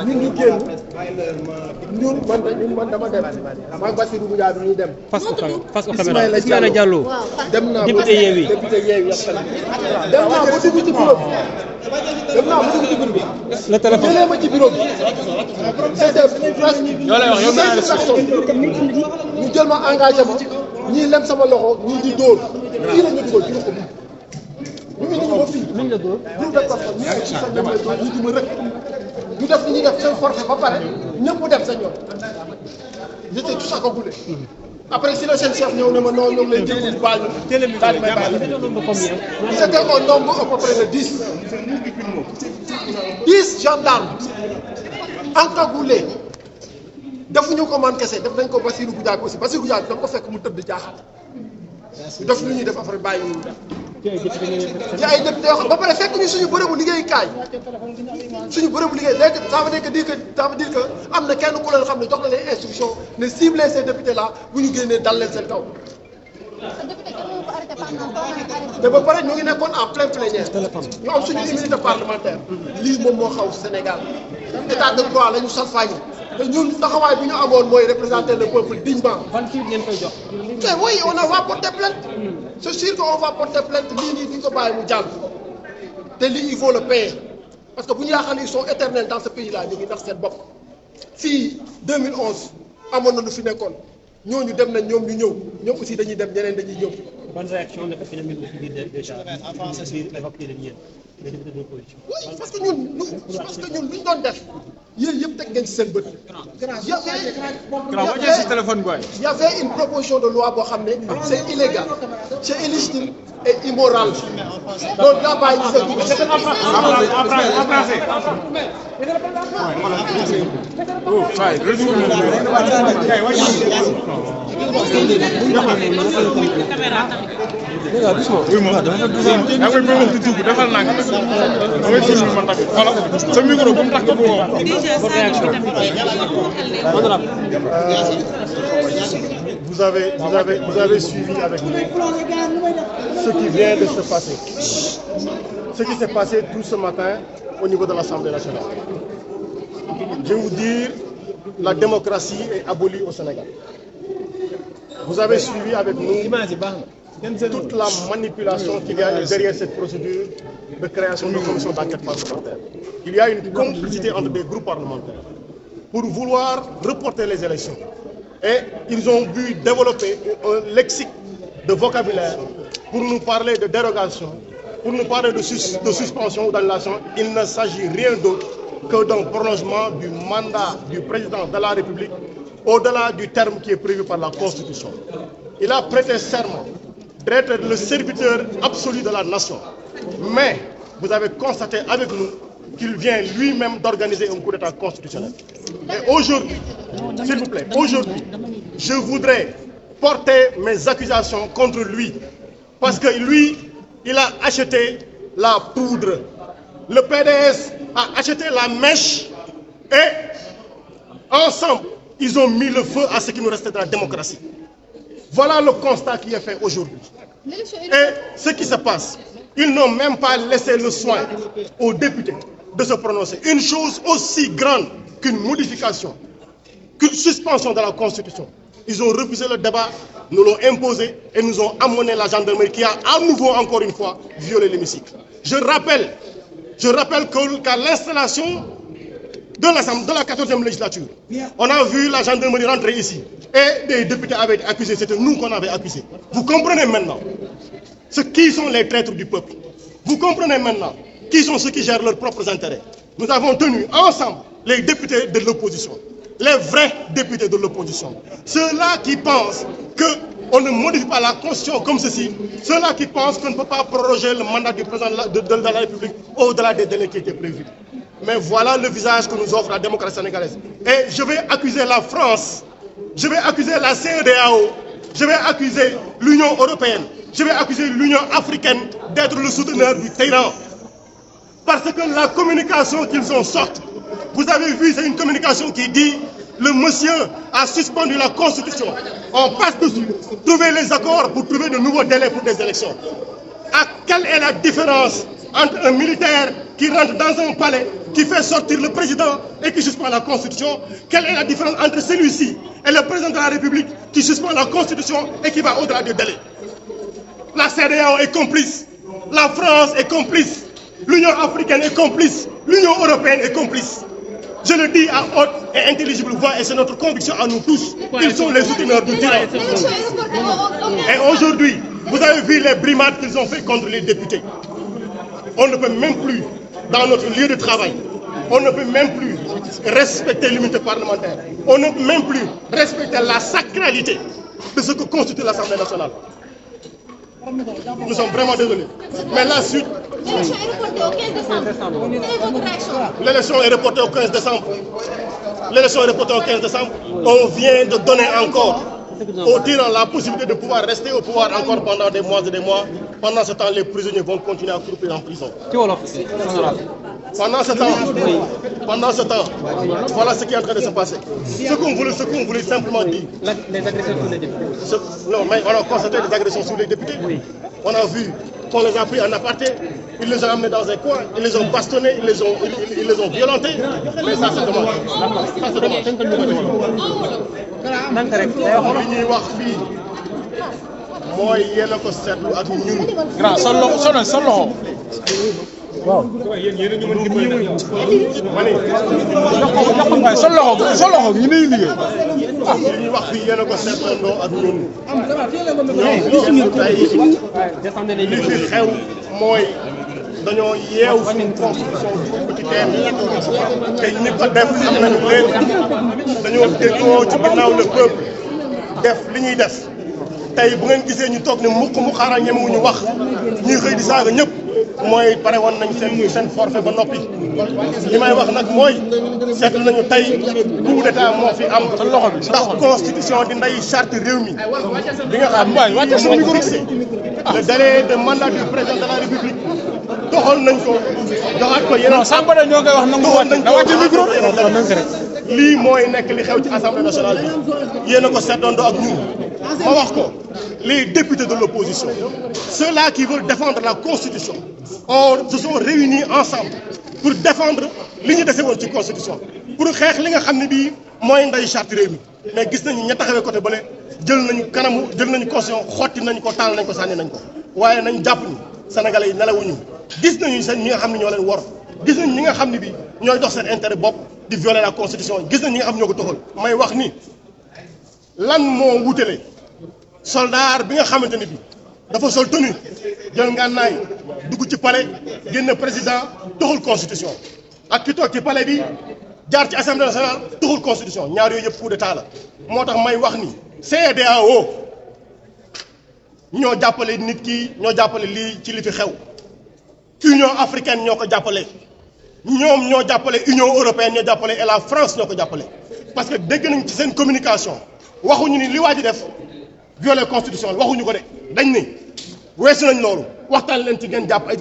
ñun ñu génn man dama dem maag Bassirou Goudiaby bi ñuy dem. face au caméra Ismaïla Diallo dem naa député Yewwi dem naa ba dugg ci bureau bi le téléphone jëlee ma ci bureau bi c'était presque ñu jël ma engagé ma ñii lem sama loxo ñii di dóor fii la ñu dugal ci loxo bi ñu indi ñu ba fii nañ la dóor groupe de personnes ñu ngi ci sax ñoom dóor ñu di ma rëkk ñu def li ñuy def seen forfait ba pare ñëpp dem sa ñoom j'étais tout ça cagoulé après si la seen chef ñëw ne ma non ñoom lay jégalu baal ñu daal di may baal c'était au nombre à peu près de 10 gendarmes encagoulés defuñu ko man kese def nañ ko Bassirou Goudiaby aussi Bassirou Goudiaby dafa ko fekk mu tëdd jaaxal def lu ñuy def après bàyyi ñu ci ay député yoo xam ba pare fekk ñu suñu bërëbu liggéeyukaay suñu bërëbu liggéey léegi ça veut dire que am na kenn ku leen xam ne jox na leen instruction ne cibler ces députés là bu ñu génnee dal leen seen kaw. te ba pare ñu ngi nekkoon en pleine plénière ñu am suñu immunité parlementaire lii moom moo xaw Sénégal état de droit la ñu salfaañi te ñun taxawaay bi ñu amoon mooy représenter le peuple dignement. ban kii ngeen koy jox. mais oui on va porter plainte. c'est sûr qu'on va porter plainte lii nii duñ ko bàyyi mu jàll te lii il faut le payer parce que bu ñu yaakaar ni ils sont éternels dans ce pays là ñu ngi nax seen bopp fii 2011 amoon na lu fi nekkoon ñooñu dem nañ ñoom ñu ñëw ñoom aussi dañuy dem ñeneen dañuy ñëw. ban réaction nekk fi ne aussi biir déjà avant sa biir évacué leen yéen les députés de l'opposition. oui parce que ñun lu ñu doon def yéen yëpp teg ngeen ci seen bët. il y avait une proposition de loi boo xam ne c'est illégal c'est illégitime et immoral donc daa bàyyi ñu fekk Vous avez suivi avec nous ce qui vient de se passer. Ce qui s'est passé tout ce matin au niveau de l'Assemblée nationale. Je vais vous dire, la démocratie est abolie au Sénégal. Vous avez suivi avec nous toute la manipulation qu'il y a derrière cette procédure de création de commission d'enquête parlementaire. Il y a une complicité entre des groupes parlementaires pour vouloir reporter les élections. Et ils ont vu développer un lexique de vocabulaire pour nous parler de dérogation, pour nous parler de suspension ou d'annulation. Il ne s'agit rien d'autre que d'un prolongement du mandat du président de la République au-delà du terme qui est prévu par la Constitution. Il a prêté serment d'être le serviteur absolu de la nation. Mais vous avez constaté avec nous qu'il vient lui-même d'organiser un coup d'État constitutionnel. Et aujourd'hui, s'il vous plaît, aujourd'hui, je voudrais porter mes accusations contre lui. Parce que lui, il a acheté la poudre. Le PDS a acheté la mèche et ensemble, ils ont mis le feu à ce qui nous restait de la démocratie. Voilà le constat qui est fait aujourd'hui. Et ce qui se passe, ils n'ont même pas laissé le soin aux députés de se prononcer. Une chose aussi grande qu'une modification, qu'une suspension de la Constitution. Ils ont refusé le débat, nous l'ont imposé et nous ont amené la gendarmerie qui a à nouveau, encore une fois, violé l'hémicycle. Je rappelle qu'à l'installation de la 14e législature, on a vu la gendarmerie rentrer ici et des députés avaient été accusés, c'était nous qu'on avait accusés. Vous comprenez maintenant qui sont les traîtres du peuple. Vous comprenez maintenant qui sont ceux qui gèrent leurs propres intérêts. Nous avons tenu ensemble les députés de l'opposition, les vrais députés de l'opposition, ceux-là qui pensent qu'on ne modifie pas la Constitution comme ceci, ceux-là qui pensent qu'on ne peut pas proroger le mandat du président de la République au-delà des délais qui étaient prévus. Mais voilà le visage que nous offre la démocratie sénégalaise. Et je vais accuser la France, je vais accuser la CEDEAO, je vais accuser l'Union européenne, je vais accuser l'Union africaine d'être le souteneur du tyran. Parce que la communication qu'ils ont sortie, vous avez vu, c'est une communication qui dit le monsieur a suspendu la Constitution. On passe dessus, trouver les accords pour trouver de nouveaux délais pour des élections. Quelle est la différence entre un militaire qui rentre dans un palais, qui fait sortir le président et qui suspend la Constitution. Quelle est la différence entre celui-ci et le président de la République qui suspend la Constitution et qui va au-delà du délai? La CEDEAO est complice, la France est complice, l'Union africaine est complice, l'Union européenne est complice. Je le dis à haute et intelligible voix et c'est notre conviction à nous tous. Ils sont les souteneurs du tyran. Et aujourd'hui, vous avez vu les brimades qu'ils ont fait contre les députés. On ne peut même plus, dans notre lieu de travail, on ne peut même plus respecter l'unité parlementaire. On ne peut même plus respecter la sacralité de ce que constitue l'Assemblée nationale. Nous sommes vraiment désolés. Mais la suite... L'élection est reportée au 15 décembre. Quelle est votre réaction? L'élection est reportée au 15 décembre. L'élection est reportée au 15 décembre. On vient de donner encore aux tyrans la possibilité de pouvoir rester au pouvoir encore pendant des mois et des mois. Pendant ce temps, les prisonniers vont continuer à croupir en prison. Pendant ce temps, voilà ce qui est en train de se passer. Ce qu'on voulait simplement dire. Les agressions sur les députés. Non, mais on a constaté des agressions sur les députés. Oui. On a vu qu'on les a pris en aparté, ils les ont amenés dans un coin, ils les ont bastonnés, ils les ont violentés. Mais ça, c'est dommage. Ça, c'est dommage. li ñuy wax fii mooy yéen a ko seetlu ak ñun. grand sa loxo. waaw. ma ne. waaye sa loxo ñu ngi liggéey. li ñuy wax fii yéen a ko seetlandoo ak ñun. ñoom li fi xew mooy dañoo yeew suñu constitution dugg ci teen te ñi ko def am nañu leen dañoo déggoo ci ginnaaw le peuple def li ñuy def tey bu ngeen gisee ñu toog ne mukk mu xaaral ñemewuñu wax ñuy xëy di saaga ñëpp mooy pare woon nañ seen forfait ba noppi li may wax nag mooy seetlu nañu tey coup d'état moo fi am ndax constitution di nday charte réew mi bi nga xam moo fixé le délai de mandat du président de la république doxal nañ ko doxaat ko yeneen sàmbale ñoo koy wax nangu wàcce micro lii mooy nekk li xew ci assemblée nationale bi yéen a ko seetandoo ak ñun ma wax ko les députés de l'opposition ceux-là qui veulent défendre la constitution se sont réunis ensemble pour défendre li ñu dese woon ci constitution pour xeex li nga xam ne bii mooy nday charte réew mi mais gis nañu ña taxawee côté bële jël nañu constitution xotti nañ ko taal nañ ko sànni nañ ko waaye nañ jàpp ni sénégalais yi nelawuñu gis nañu seen ñi nga xam ne ñoo leen wor gis nañ ñi nga xam ne bii ñooy dox seen intérêt bopp di violer la constitution gis nañ ñi nga xam ñoo ko toxal may wax ni lan moo wutale soldat bi nga xamante ne bi dafa sol tenue jël ngànnaay dugg ci palais génn président toxal constitution ak ki toog ci palais bi jaar ci assemblée nationale toxal constitution ñaar yooyu yëpp coup d'état la moo tax may wax ni CEDEAO ñoo jàppale nit ki ñoo jàppale lii ci li fi xew Union africaine ñoo ko jàppale ñoom ñoo jàppale Union européenne ñoo jàppale et la France ñoo ko jàppale parce que dégg nañ ci seen communication waxuñu ni li waa ji def violer constitution waxuñu ko de dañ ni weesu nañ loolu waxtaan leen ci ngeen jàpp ay